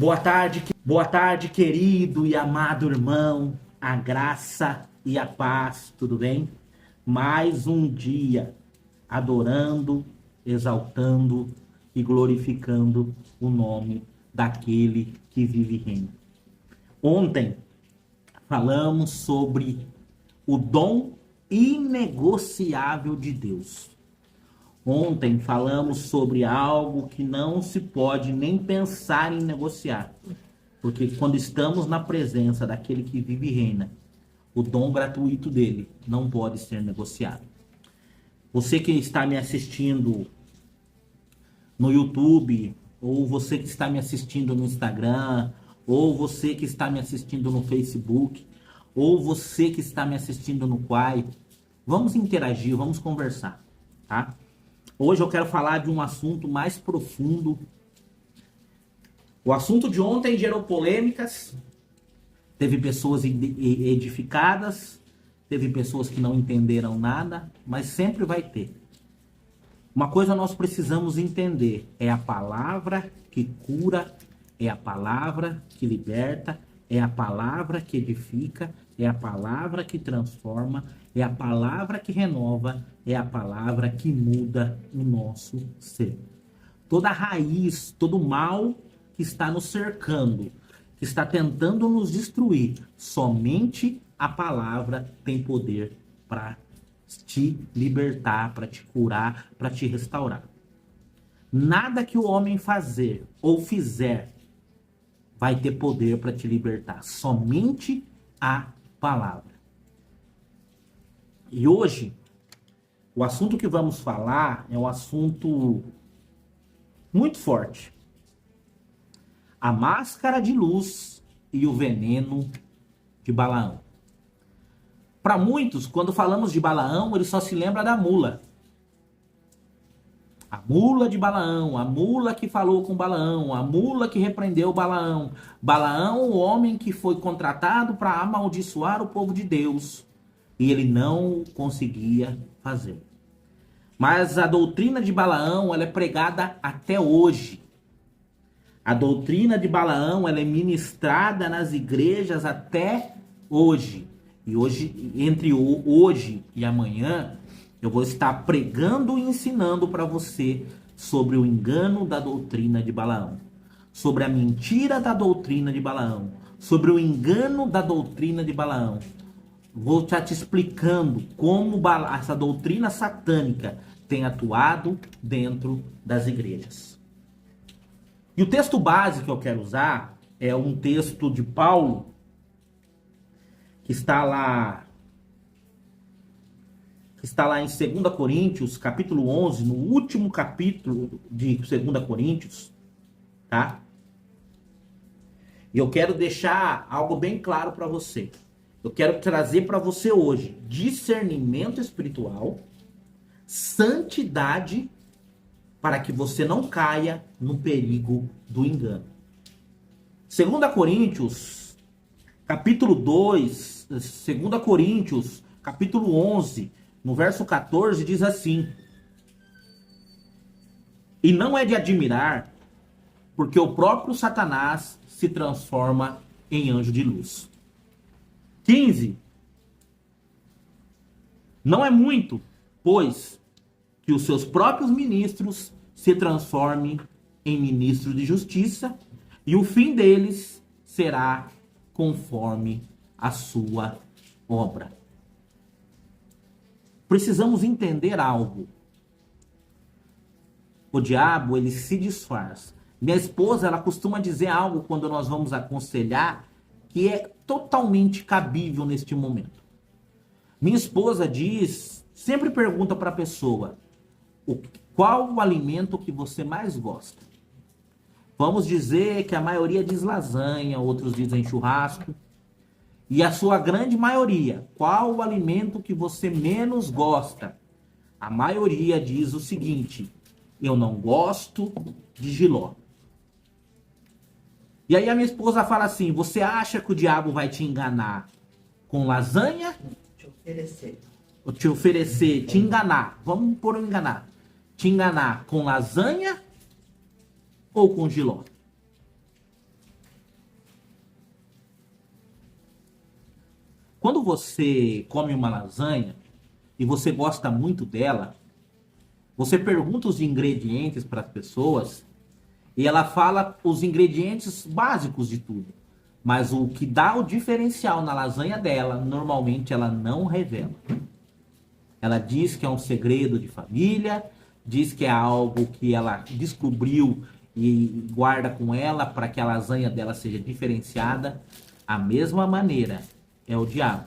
Boa tarde, querido e amado irmão, a graça e a paz, tudo bem? Mais um dia adorando, exaltando e glorificando o nome daquele que vive e reina. Ontem falamos sobre o dom inegociável de Deus. Ontem falamos sobre algo que não se pode nem pensar em negociar. Porque quando estamos na presença daquele que vive e reina, o dom gratuito dele não pode ser negociado. Você que está me assistindo no YouTube, ou você que está me assistindo no Instagram, ou você que está me assistindo no Facebook, ou você que está me assistindo no Quai, vamos interagir, vamos conversar, tá? Hoje eu quero falar de um assunto mais profundo. O assunto de ontem gerou polêmicas, teve pessoas edificadas, teve pessoas que não entenderam nada, mas sempre vai ter. Uma coisa nós precisamos entender, é a palavra que cura, é a palavra que liberta, é a palavra que edifica, é a palavra que transforma, é a palavra que renova, é a palavra que muda o nosso ser. Toda raiz, todo mal que está nos cercando, que está tentando nos destruir, somente a palavra tem poder para te libertar, para te curar, para te restaurar. Nada que o homem fazer ou fizer vai ter poder para te libertar, somente a palavra. E hoje, o assunto que vamos falar é um assunto muito forte. A máscara de luz e o veneno de Balaão. Para muitos, quando falamos de Balaão, ele só se lembra da mula. A mula de Balaão, a mula que falou com Balaão, a mula que repreendeu Balaão. Balaão, o homem que foi contratado para amaldiçoar o povo de Deus. E ele não conseguia fazer. Mas a doutrina de Balaão, ela é pregada até hoje. A doutrina de Balaão, ela é ministrada nas igrejas até hoje. E hoje, entre hoje e amanhã, eu vou estar pregando e ensinando para você sobre o engano da doutrina de Balaão, sobre a mentira da doutrina de Balaão, sobre o engano da doutrina de Balaão. Vou estar te explicando como essa doutrina satânica tem atuado dentro das igrejas. E o texto base que eu quero usar é um texto de Paulo, que está lá em 2 Coríntios, capítulo 11, no último capítulo de 2 Coríntios, tá? E eu quero deixar algo bem claro para você. Eu quero trazer para você hoje discernimento espiritual, santidade, para que você não caia no perigo do engano. 2 Coríntios, capítulo 2, 2 Coríntios, capítulo 11, no verso 14, diz assim: e não é de admirar, porque o próprio Satanás se transforma em anjo de luz. 15. Não é muito, pois, que os seus próprios ministros se transformem em ministros de justiça, e o fim deles será conforme a sua obra. Precisamos entender algo. O diabo, ele se disfarça. Minha esposa, ela costuma dizer algo quando nós vamos aconselhar que é totalmente cabível neste momento. Minha esposa diz, sempre pergunta para a pessoa, qual o alimento que você mais gosta? Vamos dizer que a maioria diz lasanha, outros dizem churrasco. E a sua grande maioria, qual o alimento que você menos gosta? A maioria diz o seguinte: eu não gosto de jiló. E aí a minha esposa fala assim: você acha que o diabo vai te enganar com lasanha? Te oferecer, te enganar. Vamos por enganar. Te enganar com lasanha ou com jiló? Quando você come uma lasanha e você gosta muito dela, você pergunta os ingredientes para as pessoas e ela fala os ingredientes básicos de tudo. Mas o que dá o diferencial na lasanha dela, normalmente ela não revela. Ela diz que é um segredo de família, diz que é algo que ela descobriu e guarda com ela para que a lasanha dela seja diferenciada. A mesma maneira é o diabo.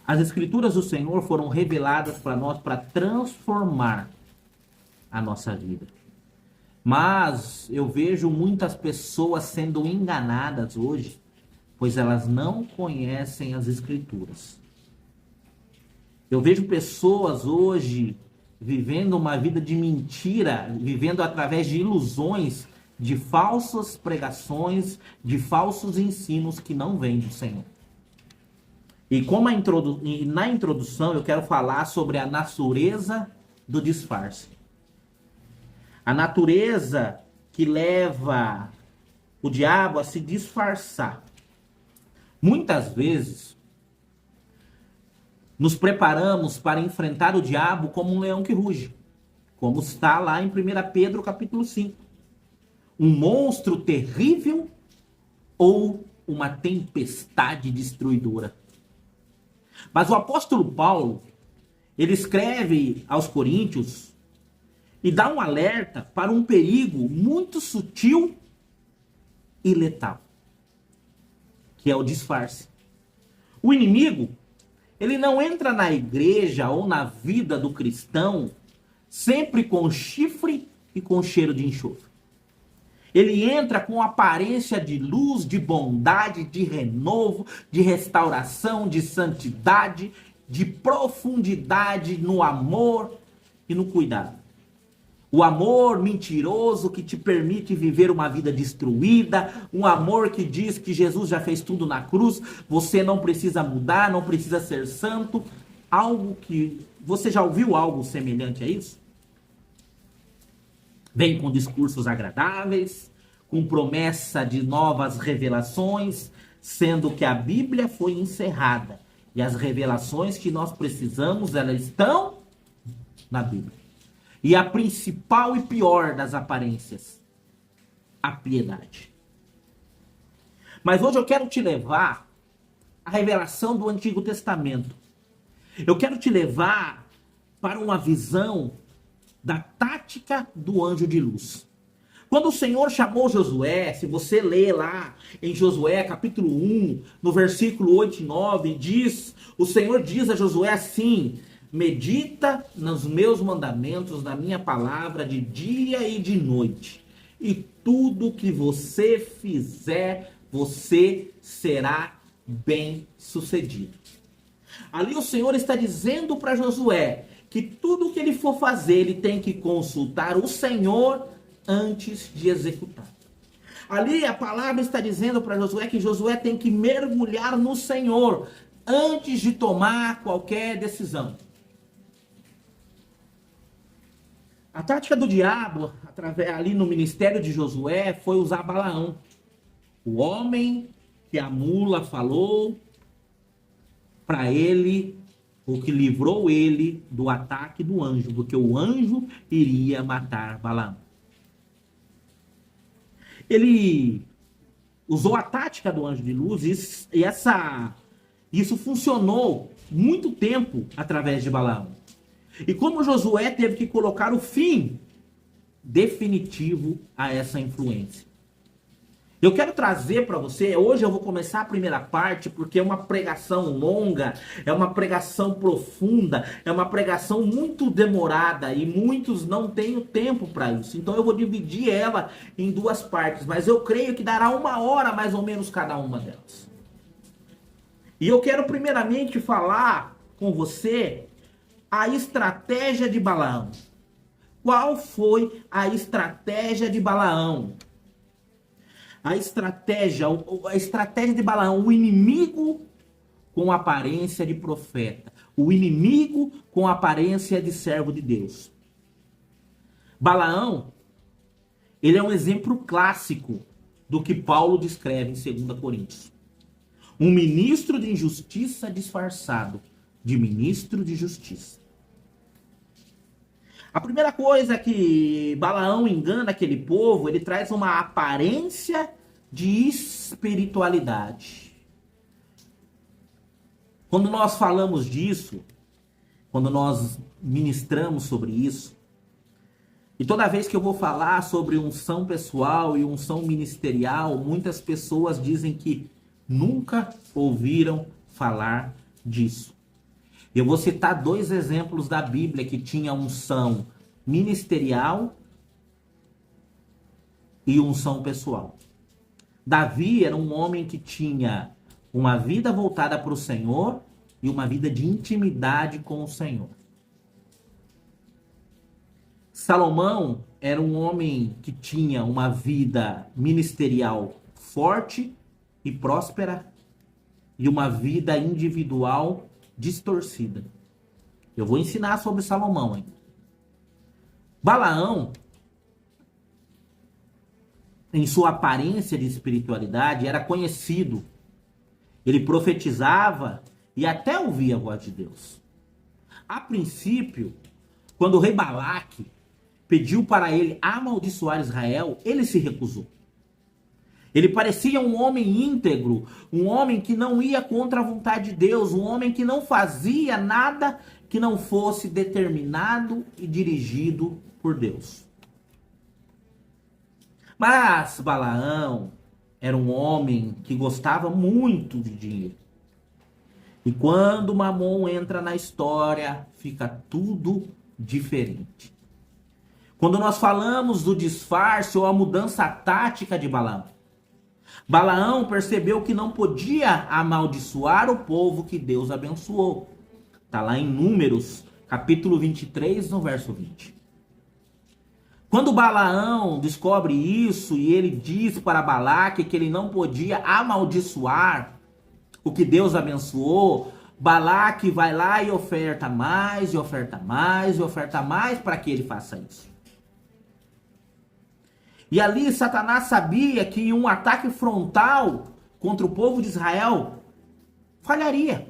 As escrituras do Senhor foram reveladas para nós para transformar a nossa vida. Mas eu vejo muitas pessoas sendo enganadas hoje, pois elas não conhecem as escrituras. Eu vejo pessoas hoje vivendo uma vida de mentira, vivendo através de ilusões, de falsas pregações, de falsos ensinos que não vêm do Senhor. E na introdução eu quero falar sobre a natureza do disfarce. A natureza que leva o diabo a se disfarçar. Muitas vezes nos preparamos para enfrentar o diabo como um leão que ruge, como está lá em 1 Pedro capítulo 5. Um monstro terrível ou uma tempestade destruidora. Mas o apóstolo Paulo, ele escreve aos Coríntios e dá um alerta para um perigo muito sutil e letal, que é o disfarce. O inimigo, ele não entra na igreja ou na vida do cristão sempre com chifre e com cheiro de enxofre. Ele entra com aparência de luz, de bondade, de renovo, de restauração, de santidade, de profundidade no amor e no cuidado. O amor mentiroso que te permite viver uma vida destruída, um amor que diz que Jesus já fez tudo na cruz, você não precisa mudar, não precisa ser santo. Algo que... Você já ouviu algo semelhante a isso? Vem com discursos agradáveis, com promessa de novas revelações, sendo que a Bíblia foi encerrada. E as revelações que nós precisamos, elas estão na Bíblia. E a principal e pior das aparências, a piedade. Mas hoje eu quero te levar à revelação do Antigo Testamento. Eu quero te levar para uma visão da tática do anjo de luz. Quando o Senhor chamou Josué, se você ler lá em Josué capítulo 1, no versículo 8 e 9, o Senhor diz a Josué assim: medita nos meus mandamentos, na minha palavra, de dia e de noite. E tudo que você fizer, você será bem sucedido. Ali o Senhor está dizendo para Josué que tudo que ele for fazer, ele tem que consultar o Senhor antes de executar. Ali a palavra está dizendo para Josué que Josué tem que mergulhar no Senhor antes de tomar qualquer decisão. A tática do diabo, ali no ministério de Josué, foi usar Balaão. O homem que a mula falou para ele, o que livrou ele do ataque do anjo, porque o anjo iria matar Balaão. Ele usou a tática do anjo de luz e isso funcionou muito tempo através de Balaão. E como Josué teve que colocar o fim definitivo a essa influência. Eu quero trazer para você, hoje eu vou começar a primeira parte, porque é uma pregação longa, é uma pregação profunda, é uma pregação muito demorada e muitos não têm o tempo para isso. Então eu vou dividir ela em duas partes, mas eu creio que dará 1 hora mais ou menos cada uma delas. E eu quero primeiramente falar com você a estratégia de Balaão. Qual foi a estratégia de Balaão? A estratégia de Balaão, o inimigo com aparência de profeta, o inimigo com aparência de servo de Deus. Balaão, ele é um exemplo clássico do que Paulo descreve em 2 Coríntios. Um ministro de injustiça disfarçado de ministro de justiça. A primeira coisa que Balaão engana aquele povo, ele traz uma aparência de espiritualidade. Quando nós falamos disso, quando nós ministramos sobre isso, e toda vez que eu vou falar sobre unção pessoal e unção ministerial, muitas pessoas dizem que nunca ouviram falar disso. Eu vou citar 2 exemplos da Bíblia que tinha unção ministerial e unção pessoal. Davi era um homem que tinha uma vida voltada para o Senhor e uma vida de intimidade com o Senhor. Salomão era um homem que tinha uma vida ministerial forte e próspera e uma vida individual distorcida. Eu vou ensinar sobre Salomão, hein? Balaão, em sua aparência de espiritualidade, era conhecido. Ele profetizava e até ouvia a voz de Deus. A princípio, quando o rei Balaque pediu para ele amaldiçoar Israel, ele se recusou. Ele parecia um homem íntegro, um homem que não ia contra a vontade de Deus, um homem que não fazia nada que não fosse determinado e dirigido por Deus. Mas Balaão era um homem que gostava muito de dinheiro. E quando Mamon entra na história, fica tudo diferente. Quando nós falamos do disfarce ou a mudança tática de Balaão, Balaão percebeu que não podia amaldiçoar o povo que Deus abençoou. Está lá em Números, capítulo 23, no verso 20. Quando Balaão descobre isso e ele diz para Balaque que ele não podia amaldiçoar o que Deus abençoou, Balaque vai lá e oferta mais, e oferta mais, e oferta mais para que ele faça isso. E ali Satanás sabia que um ataque frontal contra o povo de Israel falharia.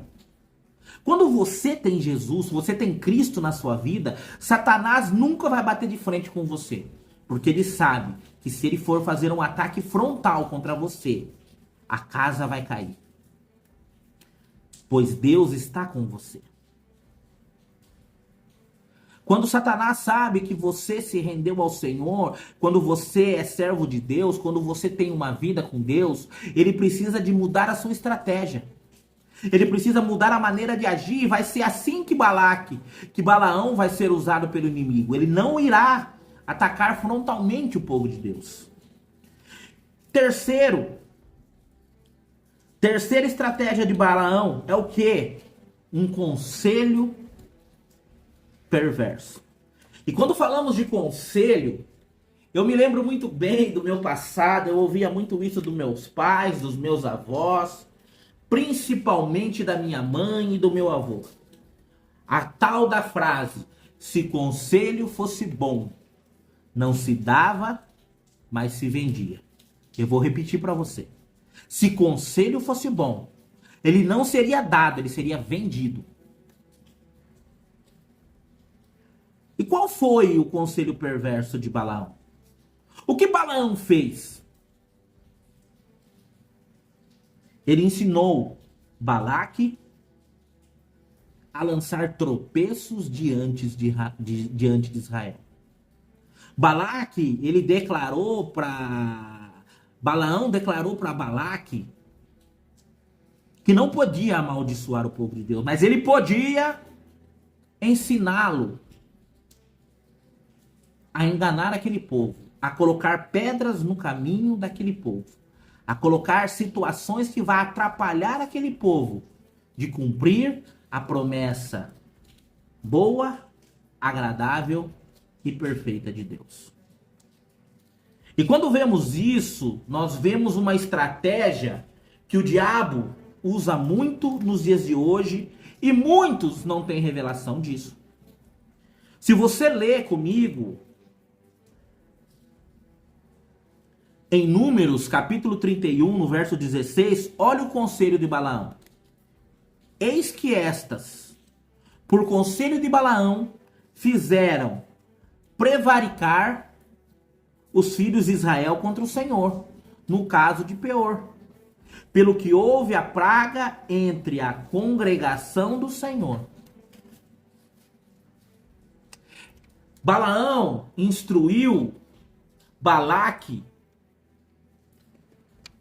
Quando você tem Jesus, você tem Cristo na sua vida, Satanás nunca vai bater de frente com você. Porque ele sabe que se ele for fazer um ataque frontal contra você, a casa vai cair. Pois Deus está com você. Quando Satanás sabe que você se rendeu ao Senhor, quando você é servo de Deus, quando você tem uma vida com Deus, ele precisa de mudar a sua estratégia. Ele precisa mudar a maneira de agir. Vai ser assim que Balaão vai ser usado pelo inimigo. Ele não irá atacar frontalmente o povo de Deus. Terceira estratégia de Balaão é o quê? Um conselho perverso. E quando falamos de conselho, eu me lembro muito bem do meu passado, eu ouvia muito isso dos meus pais, dos meus avós, principalmente da minha mãe e do meu avô. A tal da frase, se conselho fosse bom, não se dava, mas se vendia. Eu vou repetir para você. Se conselho fosse bom, ele não seria dado, ele seria vendido. E qual foi o conselho perverso de Balaão? O que Balaão fez? Ele ensinou Balaque a lançar tropeços diante de Israel. Balaão declarou para Balaque que não podia amaldiçoar o povo de Deus, mas ele podia ensiná-lo a enganar aquele povo, a colocar pedras no caminho daquele povo, a colocar situações que vão atrapalhar aquele povo de cumprir a promessa boa, agradável e perfeita de Deus. E quando vemos isso, nós vemos uma estratégia que o diabo usa muito nos dias de hoje e muitos não têm revelação disso. Se você ler comigo Em Números, capítulo 31, no verso 16, olha o conselho de Balaão. Eis que estas, por conselho de Balaão, fizeram prevaricar os filhos de Israel contra o Senhor, no caso de Peor. Pelo que houve a praga entre a congregação do Senhor. Balaão instruiu Balaque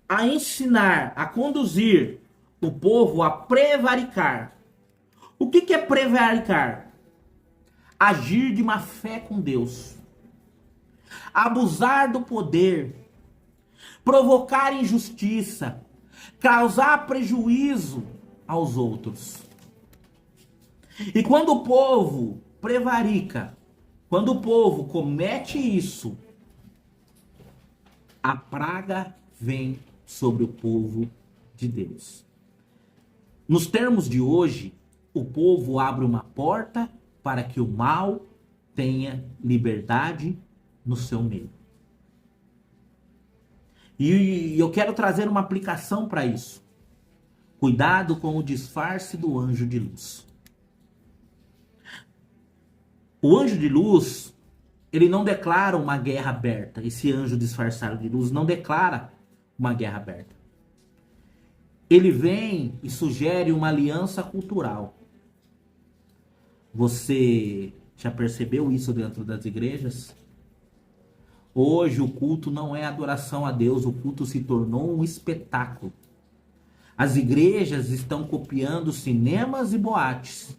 a ensinar, a conduzir o povo a prevaricar. O que é prevaricar? Agir de má fé com Deus. Abusar do poder. Provocar injustiça. Causar prejuízo aos outros. E quando o povo prevarica, quando o povo comete isso, a praga vem sobre o povo de Deus. Nos termos de hoje, o povo abre uma porta para que o mal tenha liberdade no seu meio. E eu quero trazer uma aplicação para isso. Cuidado com o disfarce do anjo de luz. O anjo de luz, ele não declara uma guerra aberta. Esse anjo disfarçado de luz não declara uma guerra aberta. Ele vem e sugere uma aliança cultural. Você já percebeu isso dentro das igrejas? Hoje o culto não é adoração a Deus, o culto se tornou um espetáculo. As igrejas estão copiando cinemas e boates,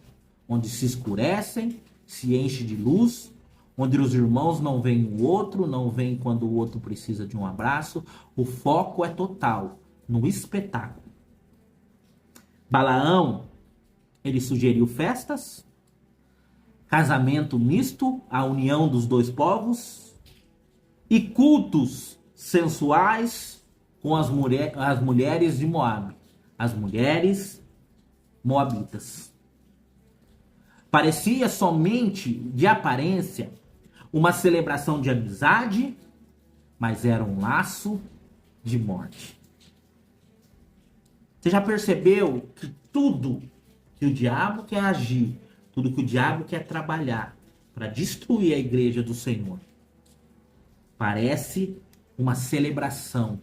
onde se escurecem, se enche de luz, onde os irmãos não veem o outro, não veem quando o outro precisa de um abraço. O foco é total no espetáculo. Balaão, ele sugeriu festas, casamento misto, a união dos dois povos, e cultos sensuais com as mulheres de Moabe, as mulheres moabitas. Parecia somente, de aparência, uma celebração de amizade, mas era um laço de morte. Você já percebeu que tudo que o diabo quer agir, tudo que o diabo quer trabalhar para destruir a igreja do Senhor, parece uma celebração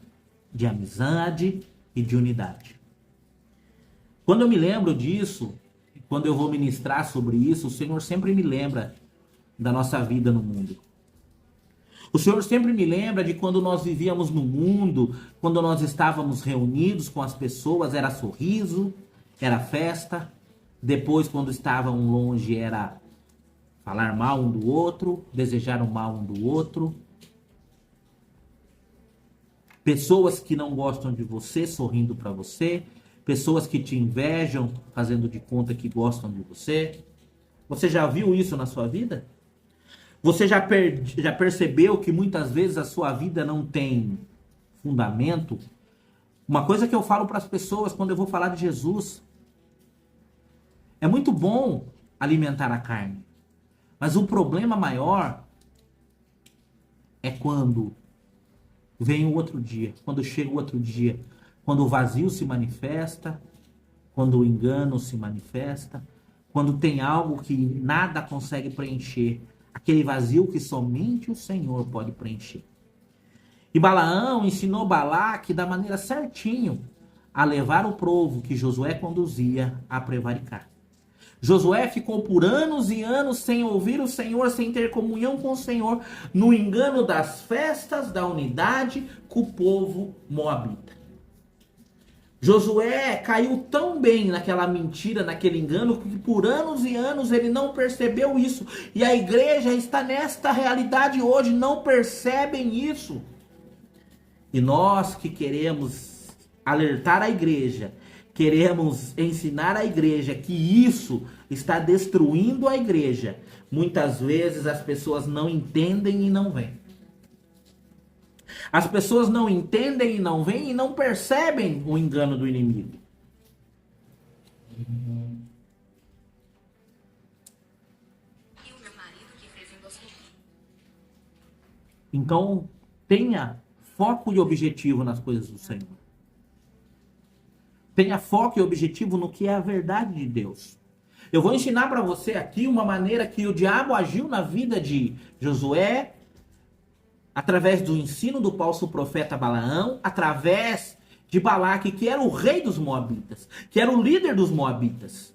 de amizade e de unidade. Quando eu me lembro disso, quando eu vou ministrar sobre isso, o Senhor sempre me lembra da nossa vida no mundo. O Senhor sempre me lembra de quando nós vivíamos no mundo, quando nós estávamos reunidos com as pessoas, era sorriso, era festa. Depois, quando estavam longe, era falar mal um do outro, desejar o mal um do outro. Pessoas que não gostam de você sorrindo para você, pessoas que te invejam fazendo de conta que gostam de você. Você já viu isso na sua vida? Você já percebeu que muitas vezes a sua vida não tem fundamento? Uma coisa que eu falo para as pessoas quando eu vou falar de Jesus: é muito bom alimentar a carne, mas o problema maior é quando vem o outro dia, quando chega o outro dia, quando o vazio se manifesta, quando o engano se manifesta, quando tem algo que nada consegue preencher, aquele vazio que somente o Senhor pode preencher. E Balaão ensinou Balaque da maneira certinho a levar o povo que Josué conduzia a prevaricar. Josué ficou por anos e anos sem ouvir o Senhor, sem ter comunhão com o Senhor, no engano das festas, da unidade com o povo moabita. Josué caiu tão bem naquela mentira, naquele engano, que por anos e anos ele não percebeu isso. E a igreja está nesta realidade hoje, não percebem isso. E nós que queremos alertar a igreja, queremos ensinar a igreja que isso está destruindo a igreja, muitas vezes as pessoas não entendem e não veem. As pessoas não entendem e não veem e não percebem o engano do inimigo. Então, tenha foco e objetivo nas coisas do Senhor. Tenha foco e objetivo no que é a verdade de Deus. Eu vou ensinar para você aqui uma maneira que o diabo agiu na vida de Josué, através do ensino do falso profeta Balaão, através de Balaque, que era o rei dos Moabitas, que era o líder dos Moabitas.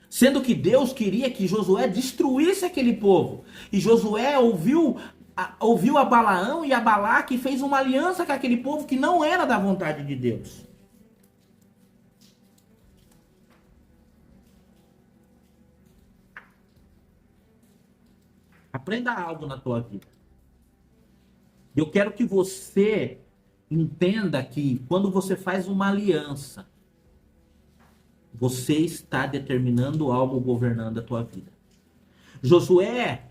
Sendo que Deus queria que Josué destruísse aquele povo. E Josué ouviu a Balaão e a Balaque e fez uma aliança com aquele povo que não era da vontade de Deus. Aprenda algo na tua vida. Eu quero que você entenda que quando você faz uma aliança, você está determinando algo governando a tua vida. Josué,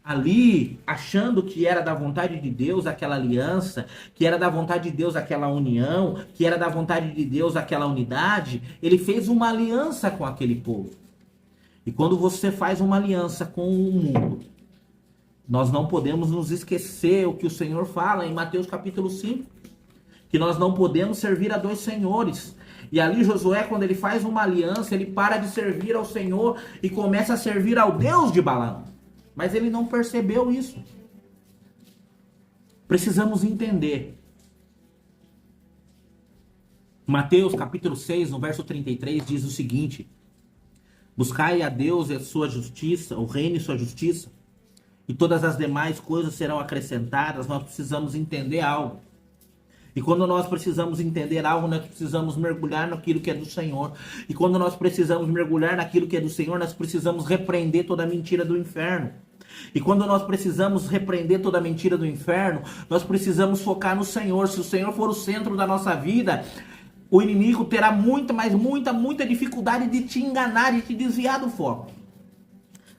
ali, achando que era da vontade de Deus aquela aliança, que era da vontade de Deus aquela união, que era da vontade de Deus aquela unidade, ele fez uma aliança com aquele povo. E quando você faz uma aliança com o mundo, nós não podemos nos esquecer o que o Senhor fala em Mateus capítulo 5, que nós não podemos servir a dois senhores. E ali Josué, quando ele faz uma aliança, ele para de servir ao Senhor e começa a servir ao Deus de Balaão. Mas ele não percebeu isso. Precisamos entender. Mateus capítulo 6, no verso 33, diz o seguinte: buscai a Deus e a sua justiça, o reino e sua justiça, e todas as demais coisas serão acrescentadas. Nós precisamos entender algo. E quando nós precisamos entender algo, nós precisamos mergulhar naquilo que é do Senhor. E quando nós precisamos mergulhar naquilo que é do Senhor, nós precisamos repreender toda a mentira do inferno. E quando nós precisamos repreender toda a mentira do inferno, nós precisamos focar no Senhor. Se o Senhor for o centro da nossa vida, o inimigo terá muita, mas muita dificuldade de te enganar, de te desviar do foco.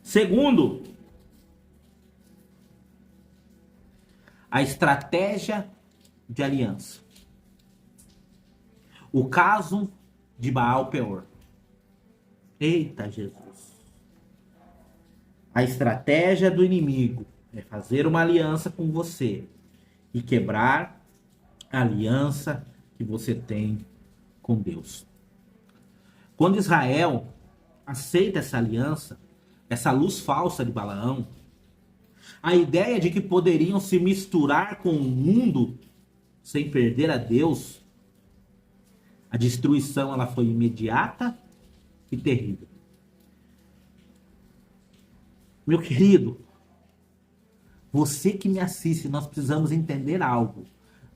Segundo, a estratégia de aliança. O caso de Baal-Peor. Eita Jesus. A estratégia do inimigo é fazer uma aliança com você e quebrar a aliança que você tem com Deus. Quando Israel aceita essa aliança, essa luz falsa de Balaão, a ideia de que poderiam se misturar com o mundo sem perder a Deus, a destruição ela foi imediata e terrível. Meu querido, você que me assiste, nós precisamos entender algo.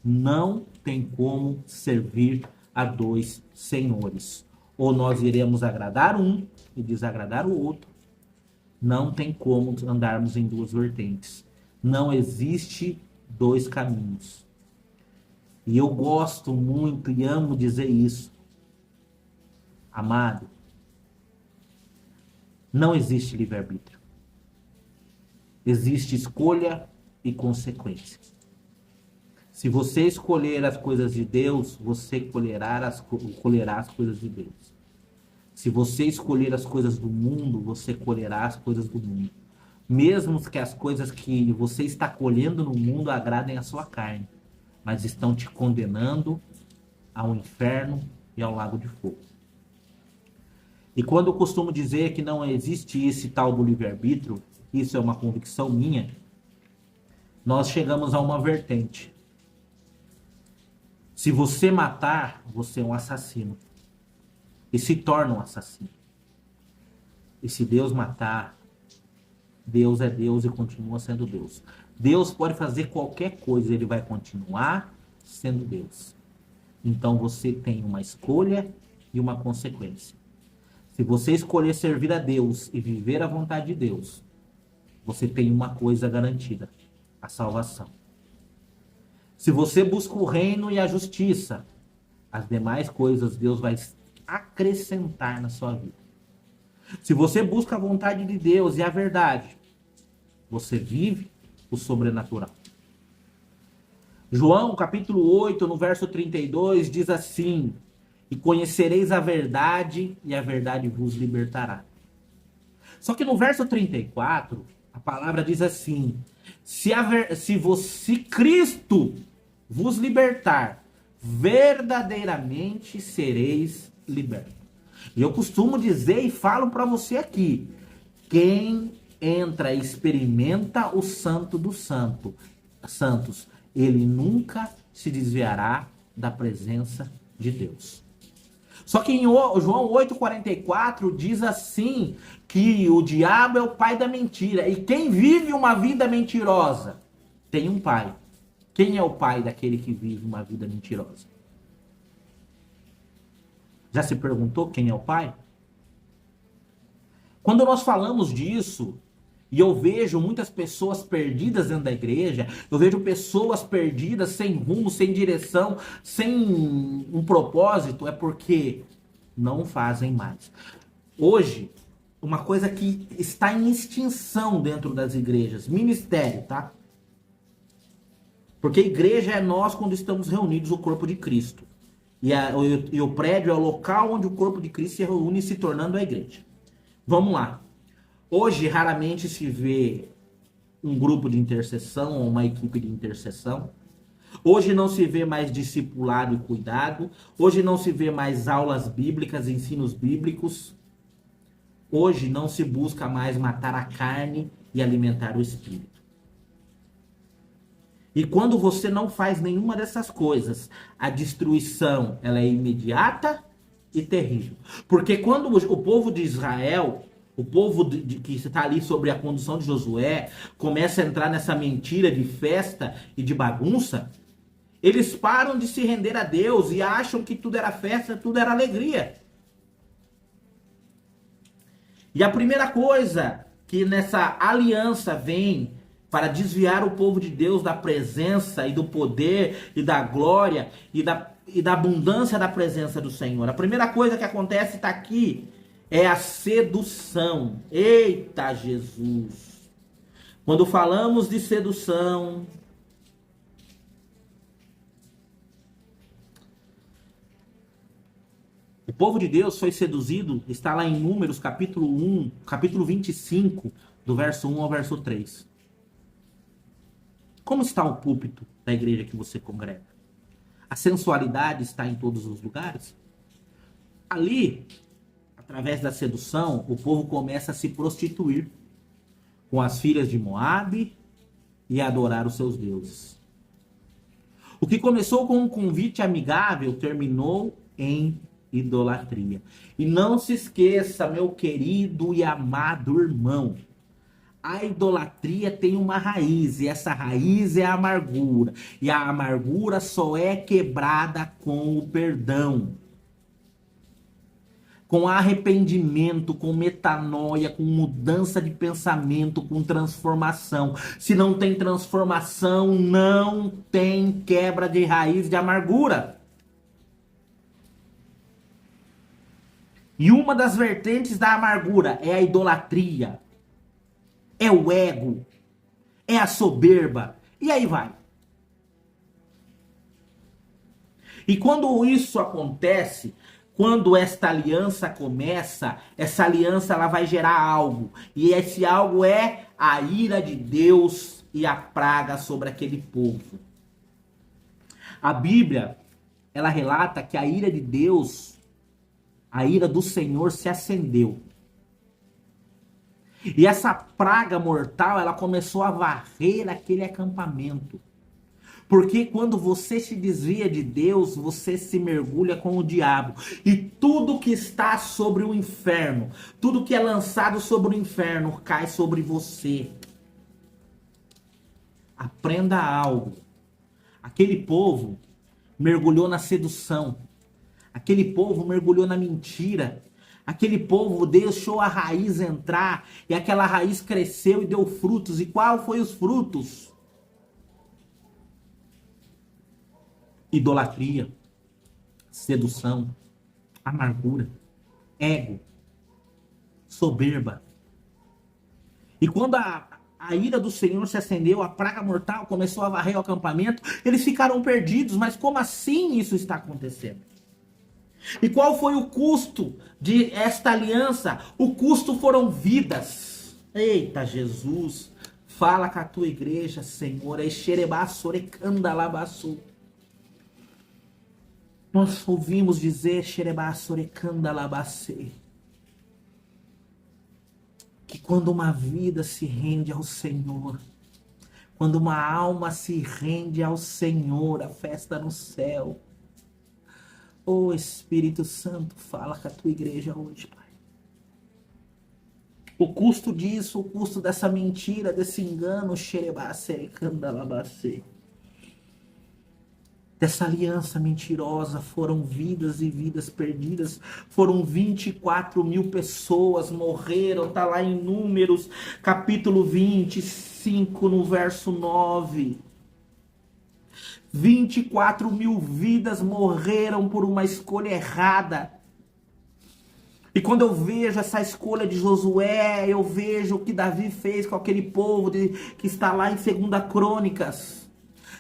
Não tem como servir a dois senhores. Ou nós iremos agradar um e desagradar o outro. Não tem como andarmos em duas vertentes. Não existe dois caminhos. E eu gosto muito e amo dizer isso. Amado, não existe livre-arbítrio. Existe escolha e consequência. Se você escolher as coisas de Deus, você colherá as coisas de Deus. Se você escolher as coisas do mundo, você colherá as coisas do mundo. Mesmo que as coisas que você está colhendo no mundo agradem a sua carne, mas estão te condenando ao inferno e ao lago de fogo. E quando eu costumo dizer que não existe esse tal do livre-arbítrio, isso é uma convicção minha, nós chegamos a uma vertente. Se você matar, você é um assassino. E se torna um assassino. E se Deus matar, Deus é Deus e continua sendo Deus. Deus pode fazer qualquer coisa, ele vai continuar sendo Deus. Então você tem uma escolha e uma consequência. Se você escolher servir a Deus e viver a vontade de Deus, você tem uma coisa garantida: a salvação. Se você busca o reino e a justiça, as demais coisas Deus vai acrescentar na sua vida. Se você busca a vontade de Deus e a verdade, você vive o sobrenatural. João capítulo 8, no verso 32, diz assim: e conhecereis a verdade, e a verdade vos libertará. Só que no verso 34, a palavra diz assim: se Cristo vos libertar, verdadeiramente sereis libertos. E eu costumo dizer e falo para você aqui, quem entra e experimenta o santo dos santos, ele nunca se desviará da presença de Deus. Só que em João 8,44 diz assim, que o diabo é o pai da mentira. E quem vive uma vida mentirosa tem um pai. Quem é o pai daquele que vive uma vida mentirosa? Já se perguntou quem é o pai? Quando nós falamos disso, e eu vejo muitas pessoas perdidas dentro da igreja, eu vejo pessoas perdidas, sem rumo, sem direção, sem um propósito, é porque não fazem mais. Hoje, uma coisa que está em extinção dentro das igrejas, ministério, tá? Porque igreja é nós quando estamos reunidos, o corpo de Cristo. E o prédio é o local onde o corpo de Cristo se reúne, se tornando a igreja. Vamos lá. Hoje, raramente se vê um grupo de intercessão ou uma equipe de intercessão. Hoje não se vê mais discipulado e cuidado. Hoje não se vê mais aulas bíblicas, ensinos bíblicos. Hoje não se busca mais matar a carne e alimentar o espírito. E quando você não faz nenhuma dessas coisas, a destruição ela é imediata e terrível. Porque quando o povo de Israel, o povo que está ali sobre a condução de Josué, começa a entrar nessa mentira de festa e de bagunça, eles param de se render a Deus e acham que tudo era festa, tudo era alegria. E a primeira coisa que nessa aliança vem para desviar o povo de Deus da presença e do poder e da glória e da abundância da presença do Senhor. A primeira coisa que acontece está aqui, é a sedução. Eita Jesus! Quando falamos de sedução, o povo de Deus foi seduzido, está lá em Números capítulo 1, capítulo 25, do verso 1 ao verso 3. Como está o púlpito da igreja que você congrega? A sensualidade está em todos os lugares? Ali, através da sedução, o povo começa a se prostituir com as filhas de Moabe e a adorar os seus deuses. O que começou com um convite amigável terminou em idolatria. E não se esqueça, meu querido e amado irmão, a idolatria tem uma raiz, e essa raiz é a amargura. E a amargura só é quebrada com o perdão, com arrependimento, com metanoia, com mudança de pensamento, com transformação. Se não tem transformação, não tem quebra de raiz de amargura. E uma das vertentes da amargura é a idolatria, é o ego, é a soberba, e aí vai. E quando isso acontece, quando esta aliança começa, essa aliança ela vai gerar algo. E esse algo é a ira de Deus e a praga sobre aquele povo. A Bíblia, ela relata que a ira de Deus, a ira do Senhor se acendeu. E essa praga mortal, ela começou a varrer aquele acampamento. Porque quando você se desvia de Deus, você se mergulha com o diabo. E tudo que está sobre o inferno, tudo que é lançado sobre o inferno, cai sobre você. Aprenda algo. Aquele povo mergulhou na sedução. Aquele povo mergulhou na mentira. Aquele povo deixou a raiz entrar. E aquela raiz cresceu e deu frutos. E qual foi os frutos? Idolatria, sedução, amargura, ego, soberba. E quando a ira do Senhor se acendeu, a praga mortal começou a varrer o acampamento, eles ficaram perdidos. Mas como assim isso está acontecendo? E qual foi o custo de esta aliança? O custo foram vidas. Eita Jesus, fala com a tua igreja, Senhor. Nós ouvimos dizer, Xerebassorecandalabacê, que quando uma vida se rende ao Senhor, quando uma alma se rende ao Senhor, a festa no céu. Ô Espírito Santo, fala com a tua igreja hoje, Pai. O custo disso, o custo dessa mentira, desse engano, xerebacerecandalabacê, dessa aliança mentirosa, foram vidas e vidas perdidas. Foram 24 mil pessoas morreram, tá lá em Números, capítulo 25, no verso 9. 24 mil vidas morreram por uma escolha errada. E quando eu vejo essa escolha de Josué, eu vejo o que Davi fez com aquele povo que está lá em 2 Crônicas.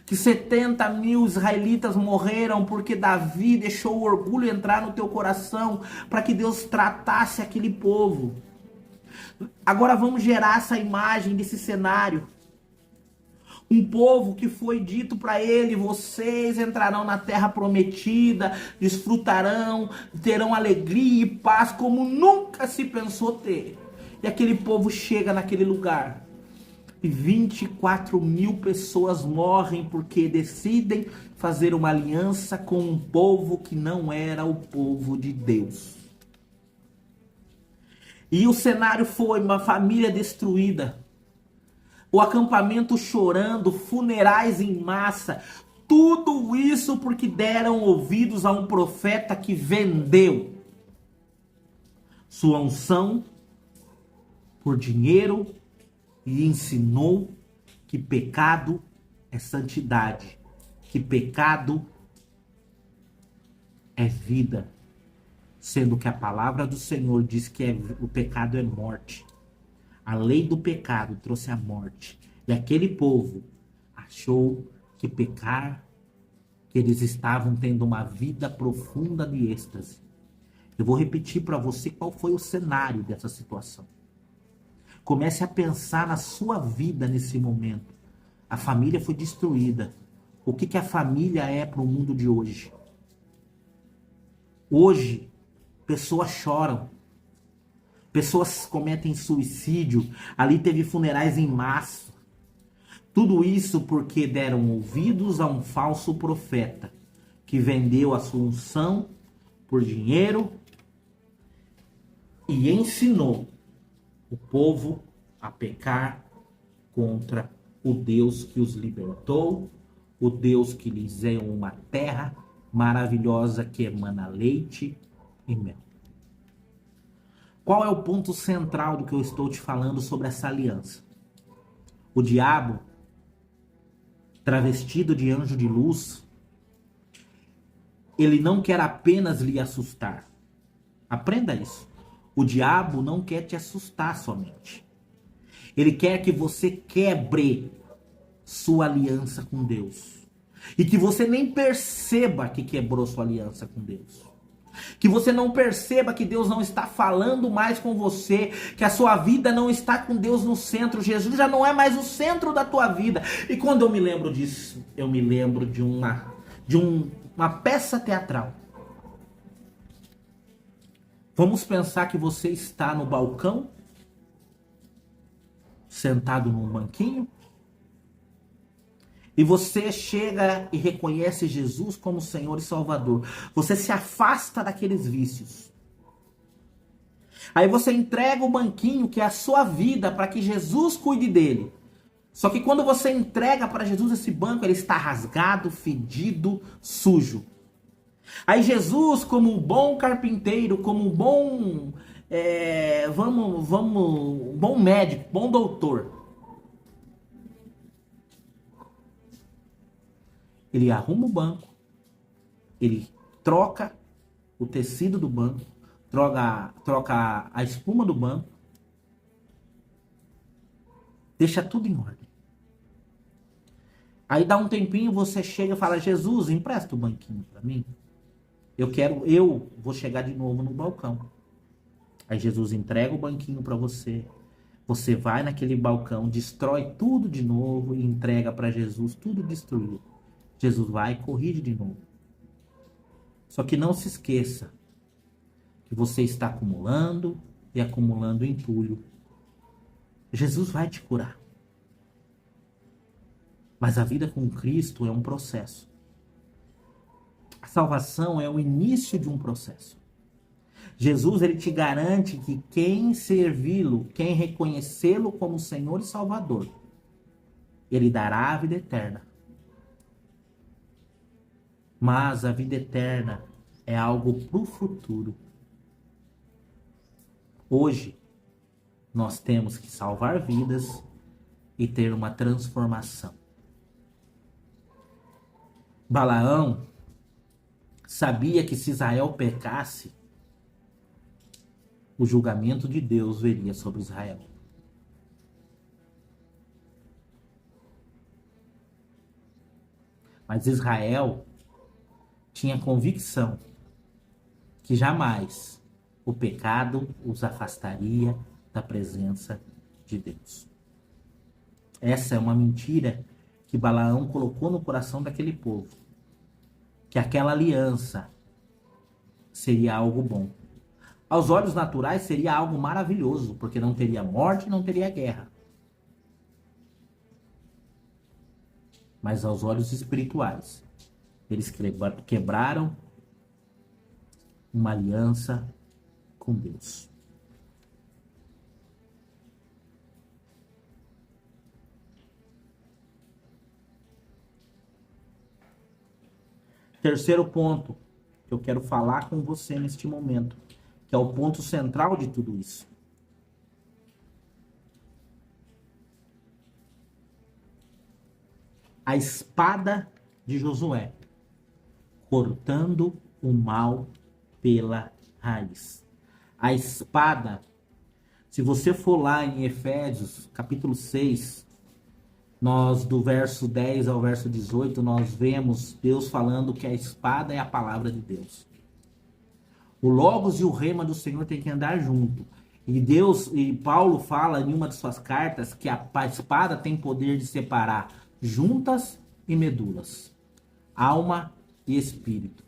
Que 70 mil israelitas morreram porque Davi deixou o orgulho entrar no teu coração para que Deus tratasse aquele povo. Agora vamos gerar essa imagem desse cenário. Um povo que foi dito para ele, vocês entrarão na terra prometida, desfrutarão, terão alegria e paz como nunca se pensou ter. E aquele povo chega naquele lugar e 24 mil pessoas morrem porque decidem fazer uma aliança com um povo que não era o povo de Deus. E o cenário foi uma família destruída, o acampamento chorando, funerais em massa, tudo isso porque deram ouvidos a um profeta que vendeu sua unção por dinheiro e ensinou que pecado é santidade, que pecado é vida, sendo que a palavra do Senhor diz que o pecado é morte. A lei do pecado trouxe a morte. E aquele povo achou que pecar, que eles estavam tendo uma vida profunda de êxtase. Eu vou repetir para você qual foi o cenário dessa situação. Comece a pensar na sua vida nesse momento. A família foi destruída. O que a família é para o mundo de hoje? Hoje, pessoas choram. Pessoas cometem suicídio, ali teve funerais em massa. Tudo isso porque deram ouvidos a um falso profeta que vendeu a sua unção por dinheiro e ensinou o povo a pecar contra o Deus que os libertou, o Deus que lhes deu uma terra maravilhosa que emana leite e mel. Qual é o ponto central do que eu estou te falando sobre essa aliança? O diabo, travestido de anjo de luz, ele não quer apenas lhe assustar. Aprenda isso. O diabo não quer te assustar somente. Ele quer que você quebre sua aliança com Deus. E que você nem perceba que quebrou sua aliança com Deus. Que você não perceba que Deus não está falando mais com você, que a sua vida não está com Deus no centro. Jesus já não é mais o centro da tua vida. E quando eu me lembro disso, eu me lembro de uma peça teatral. Vamos pensar que você está no balcão, sentado num banquinho, e você chega e reconhece Jesus como Senhor e Salvador. Você se afasta daqueles vícios. Aí você entrega o banquinho, que é a sua vida, para que Jesus cuide dele. Só que quando você entrega para Jesus esse banco, ele está rasgado, fedido, sujo. Aí Jesus, como um bom carpinteiro, como um bom, bom médico, bom doutor, ele arruma o banco, ele troca o tecido do banco, troca a espuma do banco, deixa tudo em ordem. Aí dá um tempinho, você chega e fala: Jesus, empresta o banquinho para mim. Eu vou chegar de novo no balcão. Aí Jesus entrega o banquinho para você. Você vai naquele balcão, destrói tudo de novo e entrega para Jesus tudo destruído. Jesus vai e corrige de novo. Só que não se esqueça que você está acumulando e acumulando entulho. Jesus vai te curar. Mas a vida com Cristo é um processo. A salvação é o início de um processo. Jesus, ele te garante que quem servi-lo, quem reconhecê-lo como Senhor e Salvador, ele dará a vida eterna. Mas a vida eterna é algo para o futuro. Hoje, nós temos que salvar vidas e ter uma transformação. Balaão sabia que se Israel pecasse, o julgamento de Deus viria sobre Israel. Mas Israel tinha convicção que jamais o pecado os afastaria da presença de Deus. Essa é uma mentira que Balaão colocou no coração daquele povo. Que aquela aliança seria algo bom. Aos olhos naturais seria algo maravilhoso, porque não teria morte, não teria guerra. Mas aos olhos espirituais, eles quebraram uma aliança com Deus. Terceiro ponto que eu quero falar com você neste momento, que é o ponto central de tudo isso. A espada de Josué, cortando o mal pela raiz. A espada, se você for lá em Efésios, capítulo 6, nós do verso 10 ao verso 18, nós vemos Deus falando que a espada é a palavra de Deus. O Logos e o Rema do Senhor tem que andar junto. E Paulo fala em uma de suas cartas que a espada tem poder de separar juntas e medulas, alma e espírito.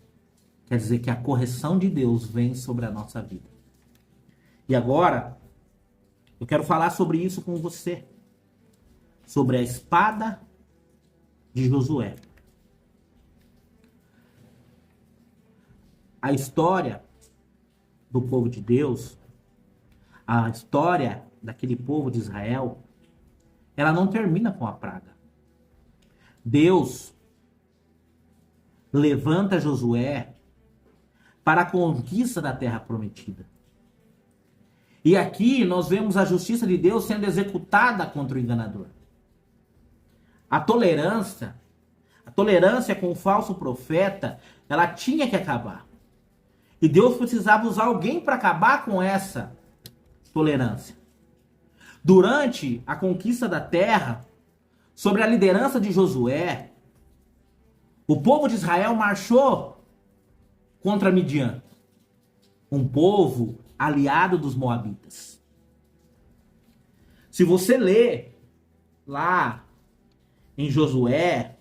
Quer dizer que a correção de Deus vem sobre a nossa vida. E agora, eu quero falar sobre isso com você. Sobre a espada de Josué. A história do povo de Deus, a história daquele povo de Israel, ela não termina com a praga. Deus levanta Josué para a conquista da terra prometida. E aqui nós vemos a justiça de Deus sendo executada contra o enganador. A tolerância com o falso profeta, ela tinha que acabar. E Deus precisava usar alguém para acabar com essa tolerância. Durante a conquista da terra, sob a liderança de Josué, o povo de Israel marchou contra Midian, um povo aliado dos moabitas. Se você ler lá em Josué,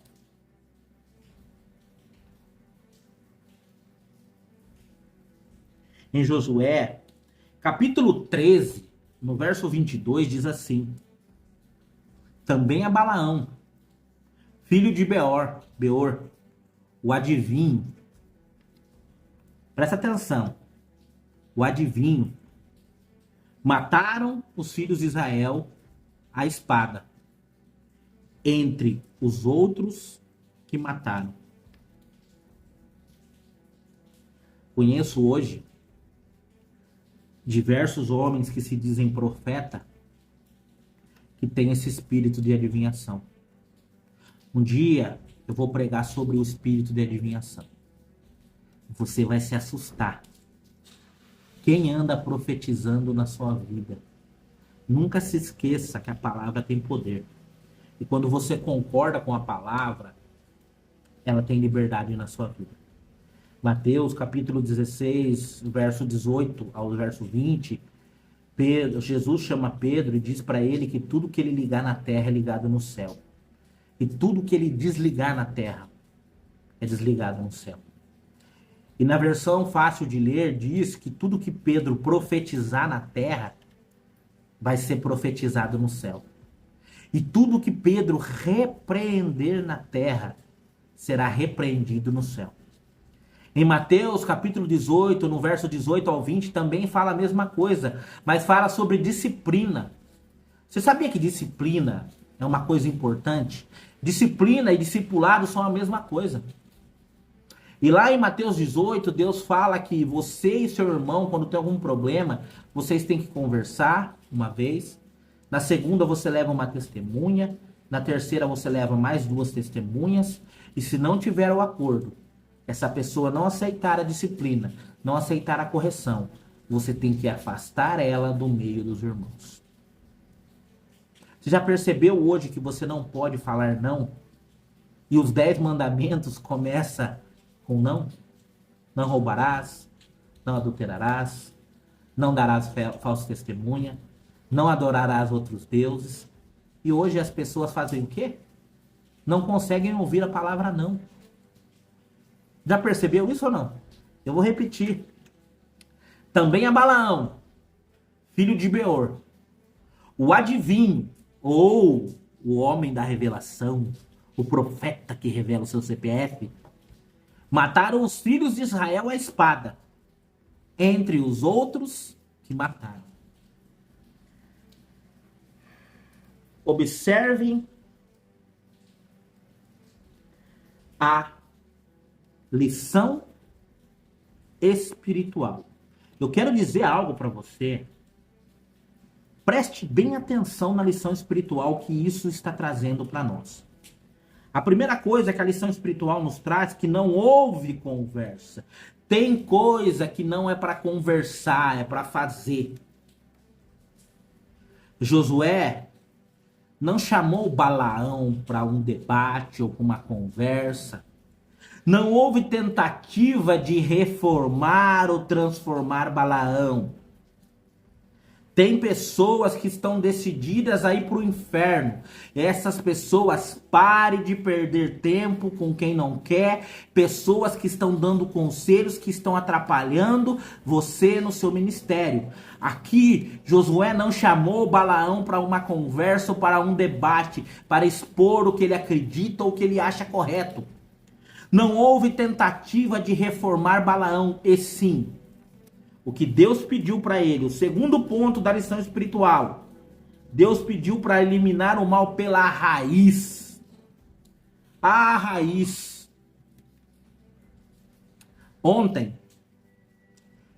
capítulo 13, no verso 22, diz assim: também a Balaão, filho de Beor, o adivinho, presta atenção, o adivinho, mataram os filhos de Israel à espada, entre os outros que mataram. Conheço hoje diversos homens que se dizem profeta, que têm esse espírito de adivinhação. Um dia eu vou pregar sobre o espírito de adivinhação. Você vai se assustar. Quem anda profetizando na sua vida? Nunca se esqueça que a palavra tem poder. E quando você concorda com a palavra, ela tem liberdade na sua vida. Mateus capítulo 16, verso 18 ao verso 20, Jesus chama Pedro e diz para ele que tudo que ele ligar na terra é ligado no céu. E tudo que ele desligar na terra é desligado no céu. E na versão fácil de ler, diz que tudo que Pedro profetizar na terra vai ser profetizado no céu. E tudo que Pedro repreender na terra será repreendido no céu. Em Mateus capítulo 18, no verso 18 ao 20, também fala a mesma coisa, mas fala sobre disciplina. Você sabia que disciplina é uma coisa importante? Disciplina e discipulado são a mesma coisa. E lá em Mateus 18, Deus fala que você e seu irmão, quando tem algum problema, vocês têm que conversar uma vez. Na segunda, você leva uma testemunha. Na terceira, você leva mais 2 testemunhas. E se não tiver o acordo, essa pessoa não aceitar a disciplina, não aceitar a correção, você tem que afastar ela do meio dos irmãos. Você já percebeu hoje que você não pode falar não? E os 10 mandamentos começam com não? Não roubarás, não adulterarás, não darás falsa testemunha, não adorarás outros deuses. E hoje as pessoas fazem o quê? Não conseguem ouvir a palavra não. Já percebeu isso ou não? Eu vou repetir. Também a Balaão, filho de Beor, o adivinho, ou o homem da revelação, o profeta que revela o seu CPF, mataram os filhos de Israel à espada, entre os outros que mataram. Observem a lição espiritual. Eu quero dizer algo para você. Preste bem atenção na lição espiritual que isso está trazendo para nós. A primeira coisa que a lição espiritual nos traz é que não houve conversa. Tem coisa que não é para conversar, é para fazer. Josué não chamou Balaão para um debate ou para uma conversa. Não houve tentativa de reformar ou transformar Balaão. Tem pessoas que estão decididas a ir para o inferno. Essas pessoas, pare de perder tempo com quem não quer. Pessoas que estão dando conselhos, que estão atrapalhando você no seu ministério. Aqui, Josué não chamou Balaão para uma conversa ou para um debate, para expor o que ele acredita ou o que ele acha correto. Não houve tentativa de reformar Balaão, e sim, o que Deus pediu para ele, o segundo ponto da lição espiritual, Deus pediu para eliminar o mal pela raiz. A raiz. Ontem,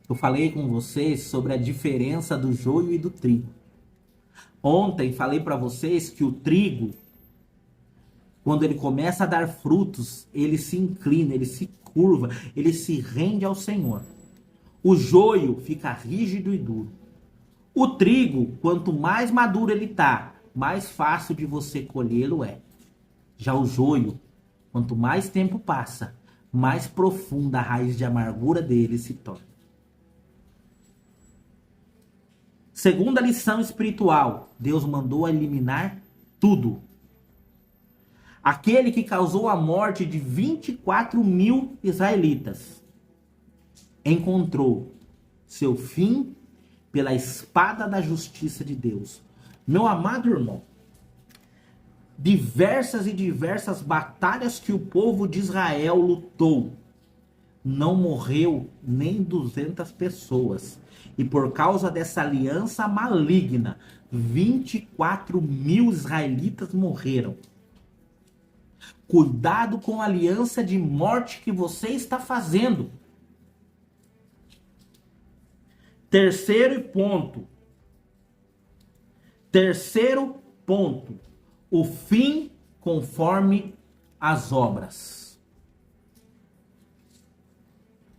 eu falei com vocês sobre a diferença do joio e do trigo. Ontem falei para vocês que o trigo, quando ele começa a dar frutos, ele se inclina, ele se curva, ele se rende ao Senhor. O joio fica rígido e duro. O trigo, quanto mais maduro ele está, mais fácil de você colhê-lo é. Já o joio, quanto mais tempo passa, mais profunda a raiz de amargura dele se torna. Segunda lição espiritual, Deus mandou eliminar tudo. Aquele que causou a morte de 24.000 israelitas encontrou seu fim pela espada da justiça de Deus. Meu amado irmão, diversas e diversas batalhas que o povo de Israel lutou, não morreu nem 200 pessoas. E por causa dessa aliança maligna, 24.000 israelitas morreram. Cuidado com a aliança de morte que você está fazendo. Terceiro ponto. O fim conforme as obras.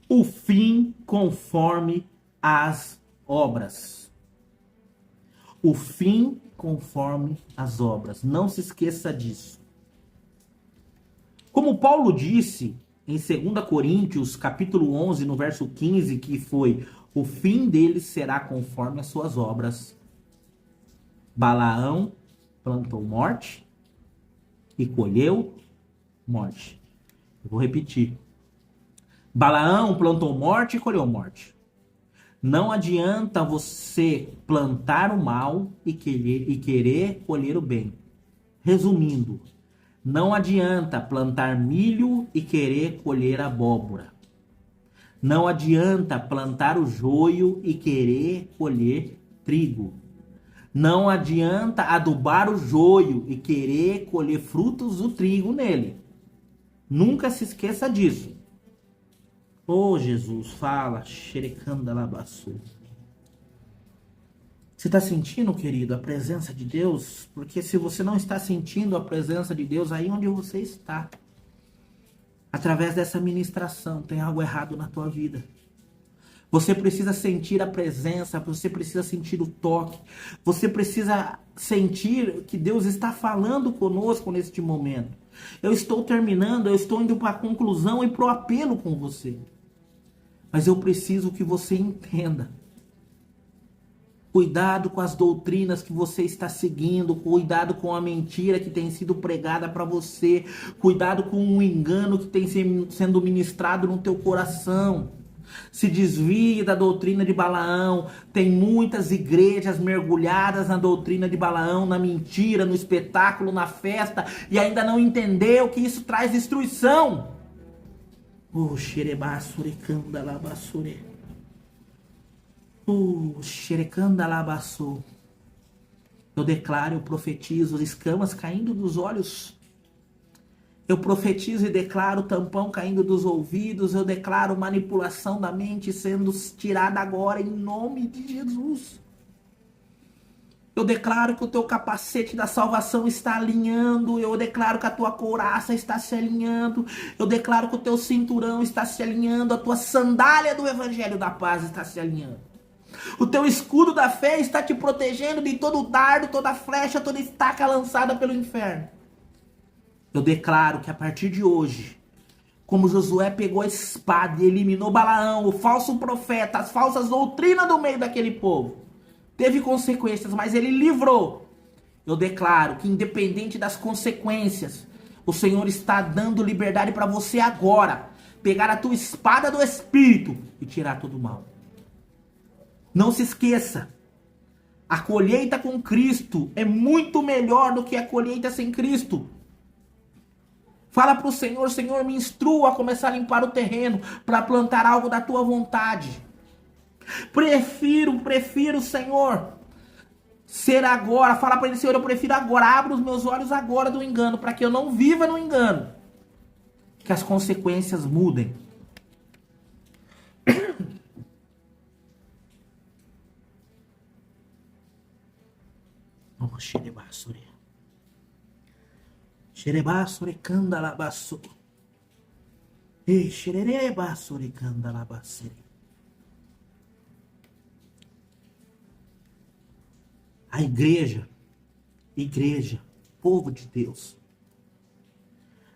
O fim conforme as obras. O fim conforme as obras. Não se esqueça disso. Como Paulo disse em 2 Coríntios, capítulo 11, no verso 15, que foi: o fim deles será conforme as suas obras. Balaão plantou morte e colheu morte. Eu vou repetir. Balaão plantou morte e colheu morte. Não adianta você plantar o mal e querer colher o bem. Resumindo, não adianta plantar milho e querer colher abóbora. Não adianta plantar o joio e querer colher trigo. Não adianta adubar o joio e querer colher frutos do trigo nele. Nunca se esqueça disso. Oh, Jesus, fala, xerecanda labaçu. Você está sentindo, querido, a presença de Deus? Porque se você não está sentindo a presença de Deus aí onde você está, através dessa ministração, tem algo errado na tua vida. Você precisa sentir a presença, você precisa sentir o toque, você precisa sentir que Deus está falando conosco neste momento. Eu estou terminando, eu estou indo para a conclusão e para o apelo com você. Mas eu preciso que você entenda. Cuidado com as doutrinas que você está seguindo, cuidado com a mentira que tem sido pregada para você, cuidado com o engano que tem sendo ministrado no teu coração. Se desvie da doutrina de Balaão. Tem muitas igrejas mergulhadas na doutrina de Balaão, na mentira, no espetáculo, na festa, e ainda não entendeu que isso traz destruição. Oh, xerebaçurecanda labaçure. Xerecanda labaçu. Eu declaro, eu profetizo escamas caindo dos olhos. Eu profetizo e declaro tampão caindo dos ouvidos. Eu declaro manipulação da mente sendo tirada agora em nome de Jesus. Eu declaro que o teu capacete da salvação está alinhando. Eu declaro que a tua couraça está se alinhando. Eu declaro que o teu cinturão está se alinhando. A tua sandália do evangelho da paz está se alinhando. O teu escudo da fé está te protegendo de todo dardo, toda flecha, toda estaca lançada pelo inferno. Eu declaro que a partir de hoje, como Josué pegou a espada e eliminou Balaão, o falso profeta, as falsas doutrinas do meio daquele povo, teve consequências, mas ele livrou. Eu declaro que independente das consequências, o Senhor está dando liberdade para você agora, pegar a tua espada do Espírito e tirar todo o mal. Não se esqueça, a colheita com Cristo é muito melhor do que a colheita sem Cristo. Fala para o Senhor, Senhor, me instrua a começar a limpar o terreno para plantar algo da tua vontade. Prefiro, Senhor, ser agora. Fala para ele, Senhor, eu prefiro agora. Abra os meus olhos agora do engano, para que eu não viva no engano. Que as consequências mudem. Oh, xerebaçure. Xerebaçure candalabaçu. E xererebaçure candalabacere. A igreja, povo de Deus.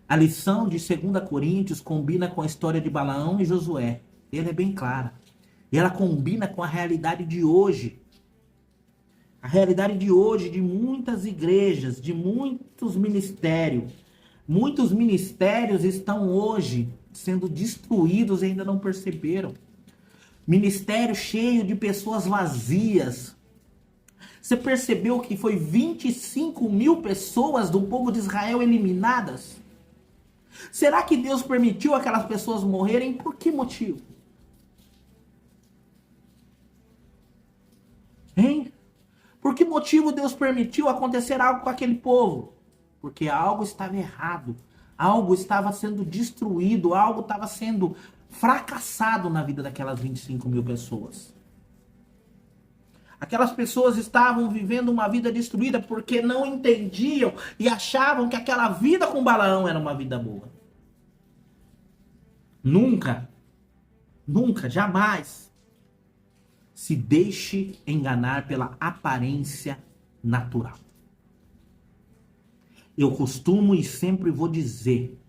A lição de 2 Coríntios combina com a história de Balaão e Josué. Ela é bem clara. E ela combina com a realidade de hoje. A realidade de hoje de muitas igrejas, de muitos ministérios. Muitos ministérios estão hoje sendo destruídos e ainda não perceberam. Ministério cheio de pessoas vazias. Você percebeu que foi 25 mil pessoas do povo de Israel eliminadas? Será que Deus permitiu aquelas pessoas morrerem? Por que motivo? Hein? Por que motivo Deus permitiu acontecer algo com aquele povo? Porque algo estava errado. Algo estava sendo destruído. Algo estava sendo fracassado na vida daquelas 25 mil pessoas. Aquelas pessoas estavam vivendo uma vida destruída porque não entendiam e achavam que aquela vida com Balaão era uma vida boa. Nunca, jamais se deixe enganar pela aparência natural. Eu costumo e sempre vou dizer,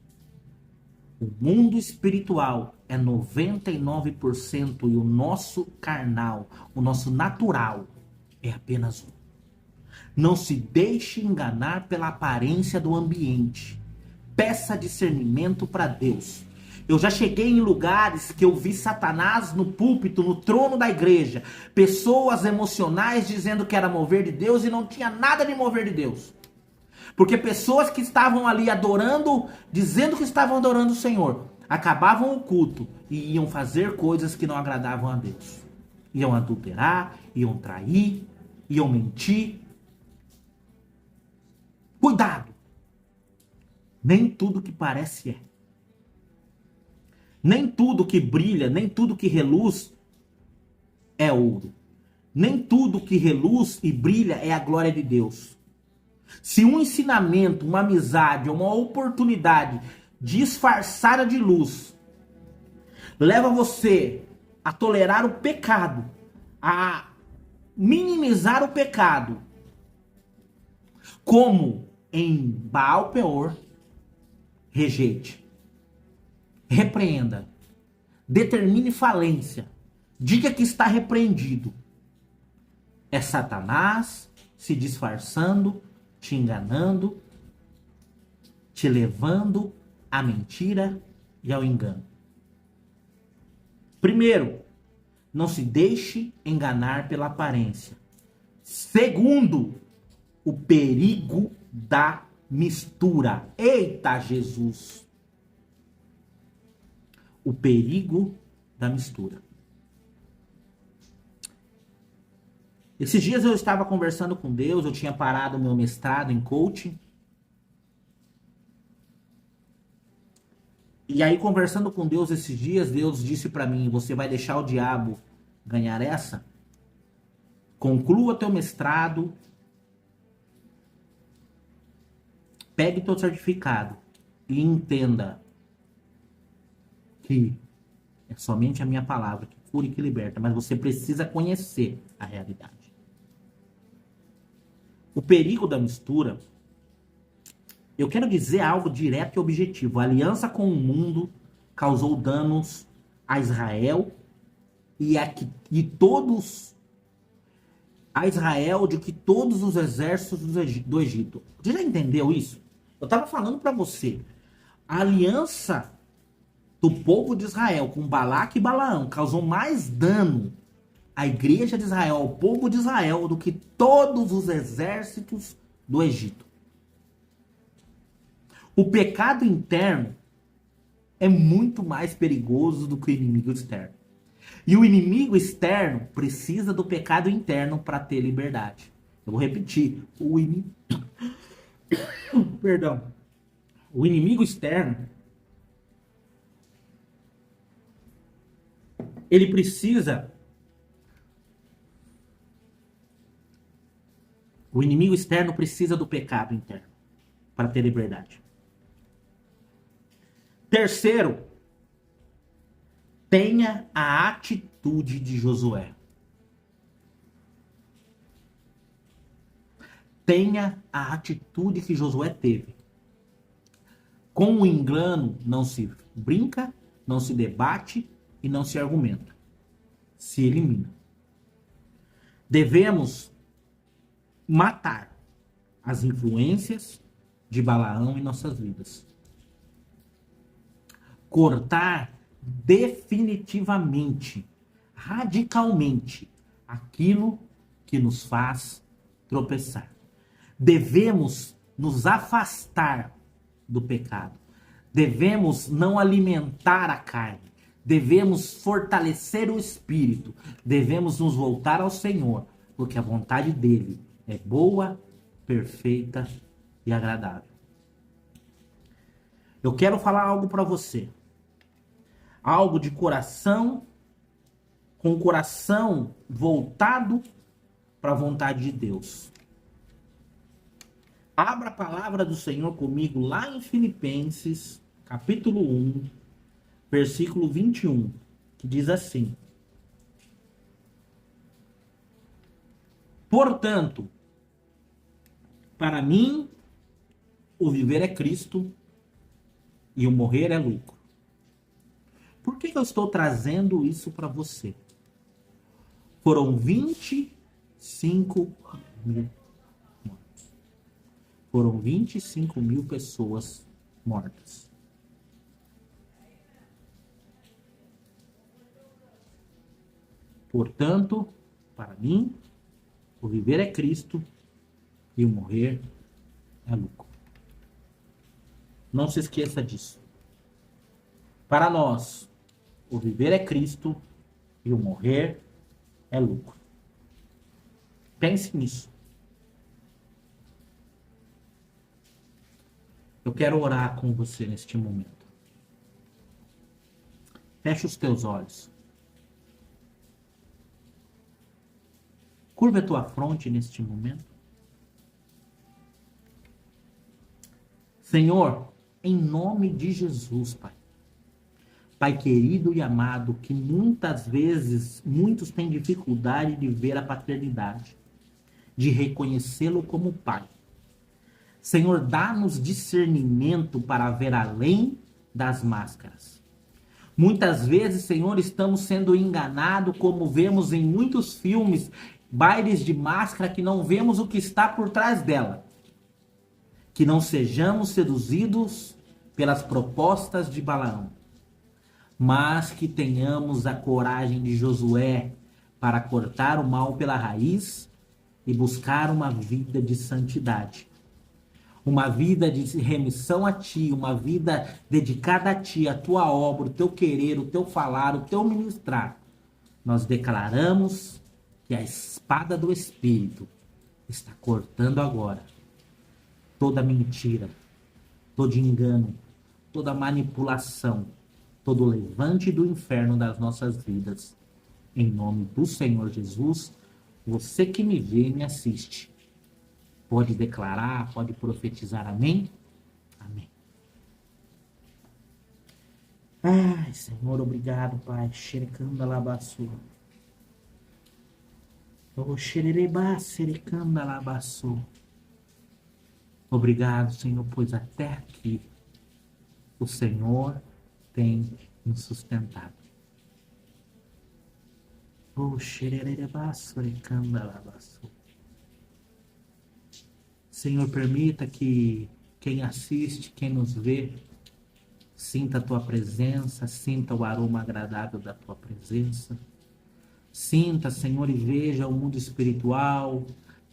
o mundo espiritual é 99% e o nosso carnal, o nosso natural, é apenas 1%. Não se deixe enganar pela aparência do ambiente. Peça discernimento para Deus. Eu já cheguei em lugares que eu vi Satanás no púlpito, no trono da igreja. Pessoas emocionais dizendo que era mover de Deus e não tinha nada de mover de Deus. Porque pessoas que estavam ali adorando, dizendo que estavam adorando o Senhor, acabavam o culto e iam fazer coisas que não agradavam a Deus. Iam adulterar, iam trair, iam mentir. Cuidado! Nem tudo que parece é. Nem tudo que brilha, nem tudo que reluz é ouro. Nem tudo que reluz e brilha é a glória de Deus. Se um ensinamento, uma amizade, uma oportunidade disfarçada de luz leva você a tolerar o pecado, a minimizar o pecado, como em Baal Peor, rejeite, repreenda, determine falência, diga que está repreendido. É Satanás se disfarçando, te enganando, te levando à mentira e ao engano. Primeiro, não se deixe enganar pela aparência. Segundo, o perigo da mistura. Eita Jesus! O perigo da mistura. Esses dias eu estava conversando com Deus, eu tinha parado meu mestrado em coaching. E aí, conversando com Deus esses dias, Deus disse para mim: você vai deixar o diabo ganhar essa? Conclua teu mestrado, pegue teu certificado e entenda que é somente a minha palavra que cura e que liberta, mas você precisa conhecer a realidade. O perigo da mistura, eu quero dizer algo direto e objetivo. A aliança com o mundo causou danos a Israel e todos a Israel de que todos os exércitos do Egito. Você já entendeu isso? Eu estava falando para você. A aliança do povo de Israel com Balaque e Balaão causou mais dano à igreja de Israel, ao povo de Israel, do que todos os exércitos do Egito. O pecado interno é muito mais perigoso do que o inimigo externo. E o inimigo externo precisa do pecado interno para ter liberdade. Eu vou repetir. Perdão. O inimigo externo, ele precisa... O inimigo externo precisa do pecado interno para ter liberdade. Terceiro, tenha a atitude de Josué. Tenha a atitude que Josué teve. Com o engano não se brinca, não se debate e não se argumenta. Se elimina. Devemos matar as influências de Balaão em nossas vidas. Cortar definitivamente, radicalmente, aquilo que nos faz tropeçar. Devemos nos afastar do pecado. Devemos não alimentar a carne. Devemos fortalecer o espírito. Devemos nos voltar ao Senhor, porque a vontade dele é boa, perfeita e agradável. Eu quero falar algo para você. Algo de coração, com o coração voltado para a vontade de Deus. Abra a palavra do Senhor comigo lá em Filipenses, capítulo 1, versículo 21, que diz assim: portanto, para mim, o viver é Cristo e o morrer é lucro. Por que eu estou trazendo isso para você? Foram 25 mil mortos. Foram 25 mil pessoas mortas. Portanto, para mim, o viver é Cristo e o morrer é lucro. Não se esqueça disso. Para nós, o viver é Cristo e o morrer é lucro. Pense nisso. Eu quero orar com você neste momento. Feche os teus olhos. Curva a tua fronte neste momento. Senhor, em nome de Jesus, Pai. Pai querido e amado, que muitas vezes muitos têm dificuldade de ver a paternidade, de reconhecê-lo como Pai. Senhor, dá-nos discernimento para ver além das máscaras. Muitas vezes, Senhor, estamos sendo enganados, como vemos em muitos filmes, bailes de máscara, que não vemos o que está por trás dela. Que não sejamos seduzidos pelas propostas de Balaão, mas que tenhamos a coragem de Josué para cortar o mal pela raiz e buscar uma vida de santidade. Uma vida de remissão a Ti, uma vida dedicada a Ti, a Tua obra, o Teu querer, o Teu falar, o Teu ministrar. Nós declaramos que a espada do Espírito está cortando agora toda mentira, todo engano, toda manipulação, todo levante do inferno das nossas vidas. Em nome do Senhor Jesus, você que me vê e me assiste, pode declarar, pode profetizar amém? Amém. Ai, Senhor, obrigado, Pai. Xerecanda labaçu. Xerereba, xerecanda labaçu. Obrigado, Senhor, pois até aqui o Senhor tem nos sustentado. Senhor, permita que quem assiste, quem nos vê, sinta a Tua presença, sinta o aroma agradável da Tua presença. Sinta, Senhor, e veja o mundo espiritual,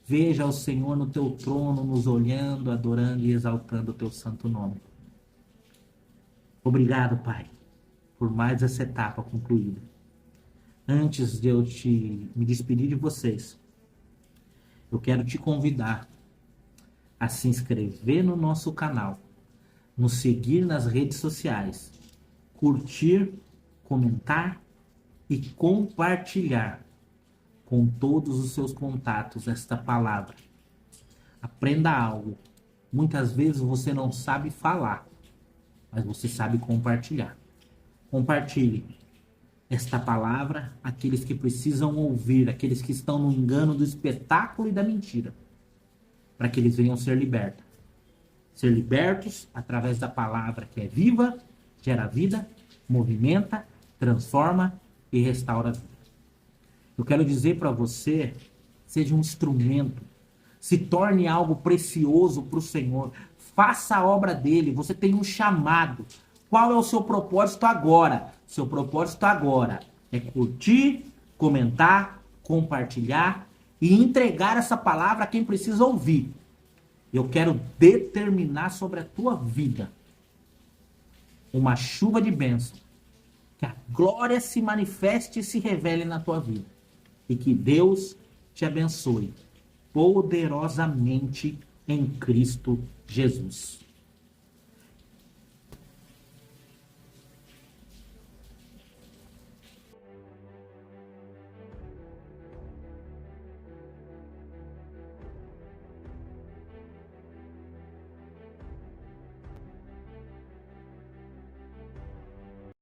veja o Senhor no Teu trono, nos olhando, adorando e exaltando o Teu santo nome. Obrigado, Pai, por mais essa etapa concluída. Antes de eu me despedir de vocês, eu quero te convidar a se inscrever no nosso canal, nos seguir nas redes sociais, curtir, comentar e compartilhar com todos os seus contatos esta palavra. Aprenda algo. Muitas vezes você não sabe falar, mas você sabe compartilhar. Compartilhe esta palavra àqueles que precisam ouvir, aqueles que estão no engano do espetáculo e da mentira, para que eles venham ser libertos. Ser libertos através da palavra que é viva, gera vida, movimenta, transforma e restaura a vida. Eu quero dizer para você, seja um instrumento, se torne algo precioso para o Senhor, faça a obra dele, você tem um chamado. Qual é o seu propósito agora? Seu propósito agora é curtir, comentar, compartilhar e entregar essa palavra a quem precisa ouvir. Eu quero determinar sobre a tua vida uma chuva de bênção, que a glória se manifeste e se revele na tua vida. E que Deus te abençoe poderosamente em Cristo Jesus.